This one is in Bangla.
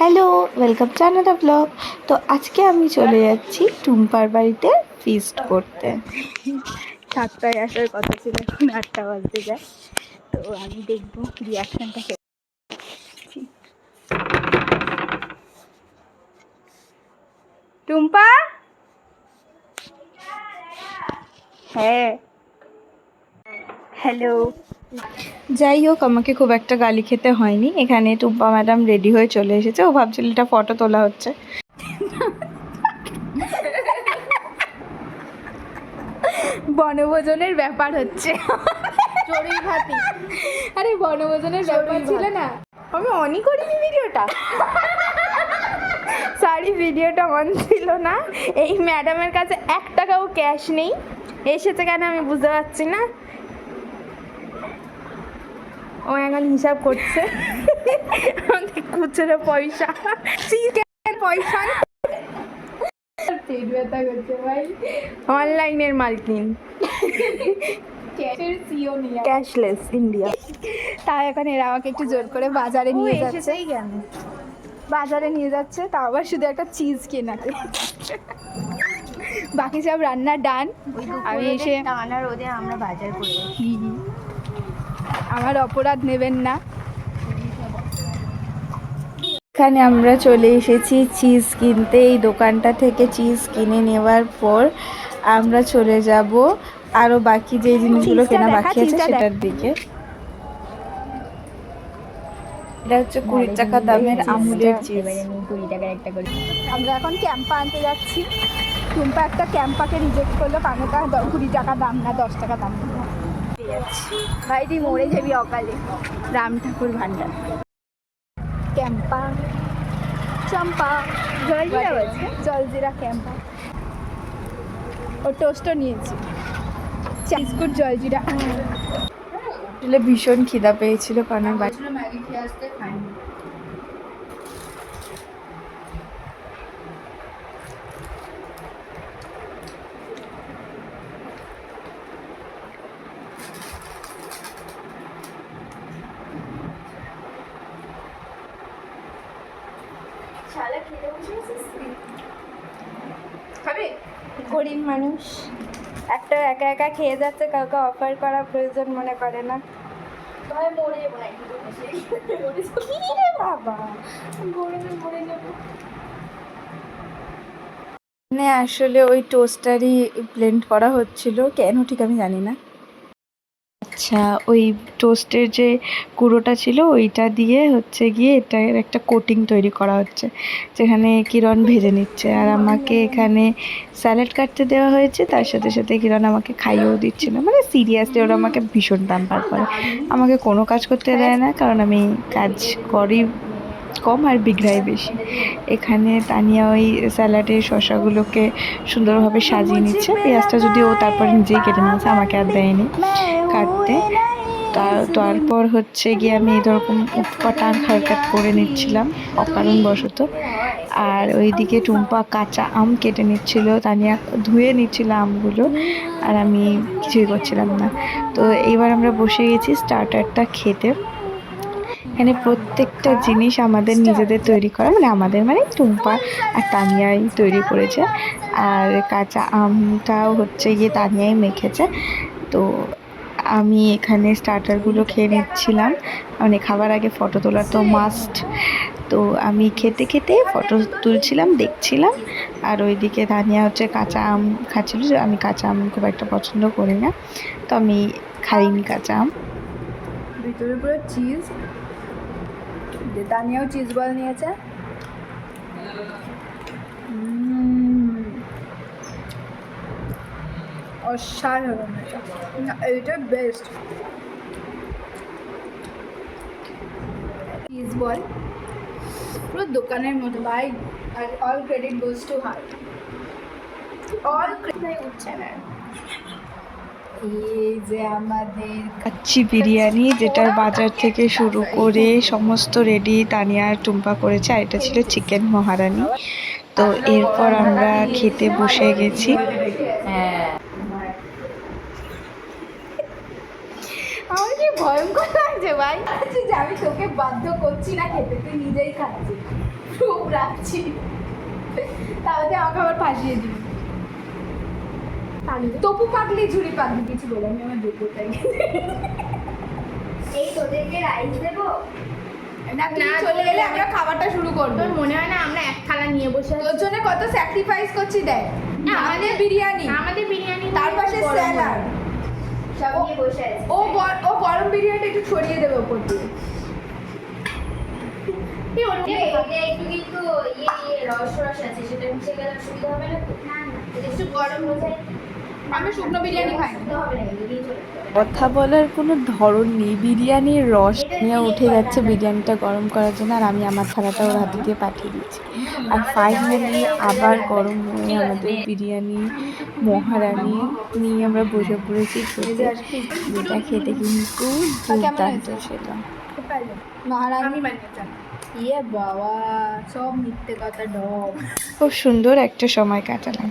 Hello, welcome to another blog. তো আজকে আমি চলে যাচ্ছি টুম্পার বাড়িতে ফিস্ট করতে। 7টায় আসার কথা ছিল, এখন 8টা বাজতে যায়। তো আমি দেখবো রিয়াকশনটা। টুম্পা, হ্যাঁ হ্যালো। যাই হোক, আমাকে খুব একটা গালি খেতে হয়নি। এখানে টুম্পা ম্যাডাম রেডি হয়ে চলে এসেছে। ও ভাবছিল এটা ফটো তোলা হচ্ছে। বনভোজনের ব্যাপার হচ্ছে। আরে বনভোজনের ব্যাপার ছিল না, আমি অনই করিনি ভিডিওটা। সরি, ভিডিওটা অন ছিল না। এই ম্যাডামের কাছে 1 টাকাও ক্যাশ নেই। এসেছে কেন আমি বুঝতে পারছি না। ও এখন হিসাব করছে খুচরো পয়সা, পয়সা পেট ব্যথা করছে ভাই। অনলাইনের মালকিন, ক্যাশলেস ইন্ডিয়া। তাই এখন এরা আমাকে একটু জোর করে বাজারে নিয়ে যাচ্ছে। বাজারে নিয়ে যাচ্ছে, তা আবার শুধু একটা চিজ কেনাতে। বাকি সব রান্না ডান। আমি এসে আমরা বাজার করে আমার অপরাধ নেবেন না। এখানে আমরা চলে এসেছি চিজ কিনতে। এই দোকানটা থেকে চিজ কিনে নেওয়ার পর আমরা চলে যাব আরও বাকি যে জিনিসগুলো কেনা বাকি আছে সেটার দিকে। এটা হচ্ছে 20 টাকা দামের আমুলের চিজ। 20 টাকার একটা করে। আমরা এখন ক্যাম্পা আনতে যাচ্ছি। টুম্পা একটা ক্যাম্পাকে রিজেক্ট করলো, কারণ ওটা 20 টাকা দাম না, 10 টাকা দাম। ভাই তুই মরে যাবি অকালে। রাম ঠাকুর ভান্ডার ক্যাম্পা, চম্পা, জলজিরা বলছে। জলজিরা ক্যাম্পা। ও টোস্টও নিয়েছি, বিস্কুট জলজিরা। আসলে ভীষণ খিদা পেয়েছিল, কারণ ম্যাগি খেয়ে আসতে খাইনি। গরিব মানুষ একটা একা একা খেয়ে যাচ্ছে, কাউকে অফার করা প্রয়োজন মনে করে না। বাবা মানে আসলে ওই টোস্টারই ব্লেন্ড করা হচ্ছিল, কেন ঠিক আমি জানি না। আচ্ছা, ওই টোস্টের যে গুঁড়োটা ছিল ওইটা দিয়ে হচ্ছে গিয়ে এটার একটা কোটিং তৈরি করা হচ্ছে, যেখানে কিরণ ভেজে নিচ্ছে। আর আমাকে এখানে স্যালাড কাটতে দেওয়া হয়েছে, তার সাথে সাথে কিরণ আমাকে খাইয়েও দিচ্ছিল। মানে সিরিয়াসলি ওরা আমাকে ভীষণ প্যাম্পার করে। আমাকে কোনো কাজ করতে দেয় না, কারণ আমি কাজ করি কম আর বিগড়াই বেশি। এখানে তানিয়া ওই স্যালাডের শসাগুলোকে সুন্দরভাবে সাজিয়ে নিচ্ছে। পেঁয়াজটা যদি ও তারপরে নিজেই কেটে নিয়েছে, আমাকে আর দেয়নি কাটতে। তারপর হচ্ছে গিয়ে আমি এরকম উটপাটাং হারকাট করে নিচ্ছিলাম অকারণবশত। আর ওইদিকে টুম্পা কাঁচা আম কেটে নিচ্ছিল, তানিয়া ধুয়ে নিচ্ছিল আমগুলো, আর আমি কিছুই করছিলাম না। তো এইবার আমরা বসে গেছি স্টার্টারটা খেতে। এখানে প্রত্যেকটা জিনিস আমাদের নিজেদের তৈরি করা, মানে আমাদের মানে টুম্পা আর তানিয়াই তৈরি করেছে। আর কাঁচা আমটাও হচ্ছে গিয়ে তানিয়াই মেখেছে। তো আমি এখানে স্টার্টারগুলো খেয়ে নিচ্ছিলাম, মানে খাবার আগে ফটো তোলা তো মাস্ট। তো আমি খেতে খেতে ফটো তুলছিলাম, দেখছিলাম। আর ওইদিকে তানিয়া হচ্ছে কাঁচা আম খাচ্ছিল। আমি কাঁচা আম খুব একটা পছন্দ করি না, তো আমি খাইনি কাঁচা আম। ভিতরে পুরো চিজ, তানিয়াও চিজ বল নিয়েছে। অসাধারণ, এইটা বেস্ট চিজ বল, পুরো দোকানের মতো ভাই। আর all credit goes to her, all credit উঠছে না। এই যে আমাদের কাচ্চি বিরিয়ানি, যেটার বাজার থেকে শুরু করে সমস্ত রেডি তানিয়া আর টুম্পা করেছে। আর এটা ছিল চিকেন মহারানি। তো এরপর আমরা খেতে বসে গেছি। আমার কি ভয়ঙ্কর লাগছে ভাই, যে আমি তোকে বাধ্য করছি না খেতে, তুই নিজেই খাচ্ছিস। রাখছি, তাহলে আমাকে আবার ফাঁসিয়ে দিবি। তপু পাগলি ঝুড়ি পাগলি কিছু বলে আমি আমার যোগ্যতাই। এই তোদেরকে রাইস দেবো? না তুই চলে গেলে আমরা খাবারটা শুরু করবো। তোর মনে হয় না আমরা এক থালা নিয়ে বসে আছি? তোর জন্য কত স্যাক্রিফাইস করছি দেখ। না, আমাদের বিরিয়ানি, আমাদের বিরিয়ানি তার পাশে স্যালাড, সব নিয়ে বসে আছি। ও গরম বিরিয়ানিটা একটু ছড়িয়ে দেবে ওপর দিয়ে। একটু কিন্তু রস আছে, সেটা মিশে গেলে অসুবিধা হবে না তো? না না, একটু গরম হয়ে যায়। আমি শুকনো বিরিয়ানি খাই না। হবে না, এদিকেই চলে যেতে হবে। কথা বলার কোনো ধরন নেই, বিরিয়ানির রস নিয়ে উঠে যাচ্ছে বিরিয়ানিটা গরম করার জন্য, আর আমি আমার থালাটা ওর হাতে দিয়ে পাঠিয়ে দিচ্ছি। আর ফাইনালি আবার গরম হয়ে আমাদের বিরিয়ানি মহারানি নিয়ে আমরা বসে পড়েছি খেতে, যেটা খেতে কিন্তু দুর্দান্ত ছিল। মহারানি ইয়ে বাবা, সব মিথ্যে কথা ডব। খুব সুন্দর একটা সময় কাটালাম।